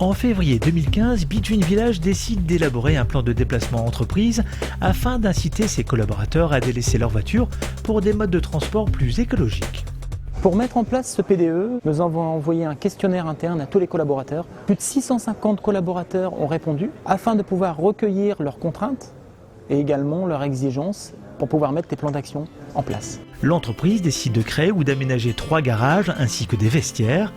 En février 2015, Between Village décide d'élaborer un plan de déplacement entreprise afin d'inciter ses collaborateurs à délaisser leur voiture pour des modes de transport plus écologiques. Pour mettre en place ce PDE, nous avons envoyé un questionnaire interne à tous les collaborateurs. Plus de 650 collaborateurs ont répondu afin de pouvoir recueillir leurs contraintes et également leurs exigences pour pouvoir mettre des plans d'action en place. L'entreprise décide de créer ou d'aménager 3 garages ainsi que des vestiaires.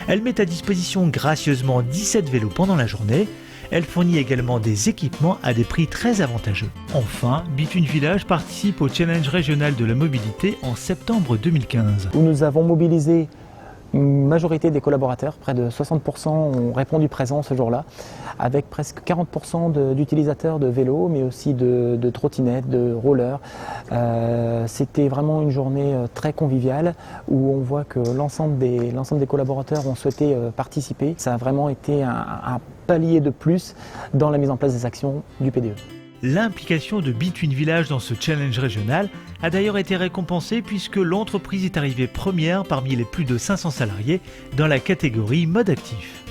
Elle met à disposition gracieusement 17 vélos pendant la journée. Elle fournit également des équipements à des prix très avantageux. Enfin, Between Village participe au Challenge régional de la mobilité en septembre 2015. Où nous avons mobilisé une majorité des collaborateurs, près de 60% ont répondu présent ce jour-là, avec presque 40% d'utilisateurs de vélos, mais aussi de trottinettes, de rollers. C'était vraiment une journée très conviviale où on voit que l'ensemble des collaborateurs ont souhaité participer. Ça a vraiment été un palier de plus dans la mise en place des actions du PDE. L'implication de Between Village dans ce challenge régional a d'ailleurs été récompensée puisque l'entreprise est arrivée première parmi les plus de 500 salariés dans la catégorie mode actif.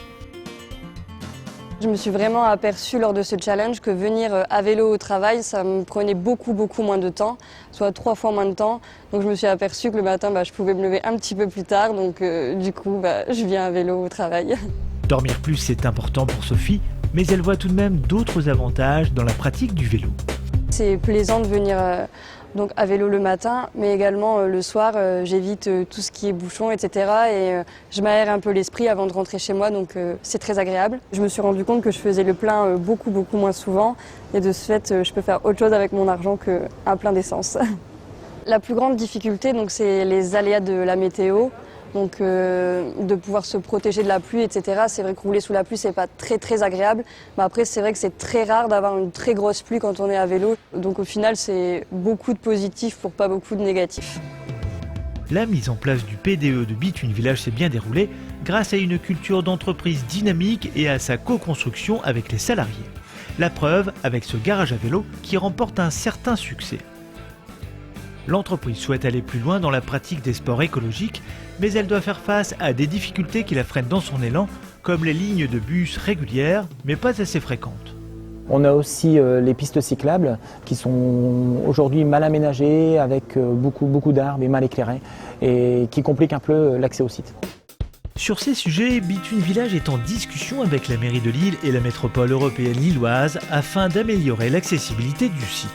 Je me suis vraiment aperçue lors de ce challenge que venir à vélo au travail, ça me prenait beaucoup moins de temps, soit 3 fois moins de temps. Donc je me suis aperçue que le matin, je pouvais me lever un petit peu plus tard, donc du coup, je viens à vélo au travail. Dormir plus, c'est important pour Sophie, mais elle voit tout de même d'autres avantages dans la pratique du vélo. C'est plaisant de venir donc à vélo le matin, mais également le soir, j'évite tout ce qui est bouchon, etc. Et je m'aère un peu l'esprit avant de rentrer chez moi, donc c'est très agréable. Je me suis rendu compte que je faisais le plein beaucoup moins souvent, et de ce fait, je peux faire autre chose avec mon argent qu'un plein d'essence. La plus grande difficulté, donc, c'est les aléas de la météo. Donc de pouvoir se protéger de la pluie, etc. C'est vrai que rouler sous la pluie, c'est pas très agréable. Mais après, c'est vrai que c'est très rare d'avoir une très grosse pluie quand on est à vélo. Donc au final, c'est beaucoup de positifs pour pas beaucoup de négatifs. La mise en place du PDE de Between Village s'est bien déroulée grâce à une culture d'entreprise dynamique et à sa co-construction avec les salariés. La preuve avec ce garage à vélo qui remporte un certain succès. L'entreprise souhaite aller plus loin dans la pratique des sports écologiques, mais elle doit faire face à des difficultés qui la freinent dans son élan, comme les lignes de bus régulières, mais pas assez fréquentes. On a aussi les pistes cyclables qui sont aujourd'hui mal aménagées, avec beaucoup d'arbres et mal éclairées, et qui compliquent un peu l'accès au site. Sur ces sujets, Between Village est en discussion avec la mairie de Lille et la métropole européenne lilloise afin d'améliorer l'accessibilité du site.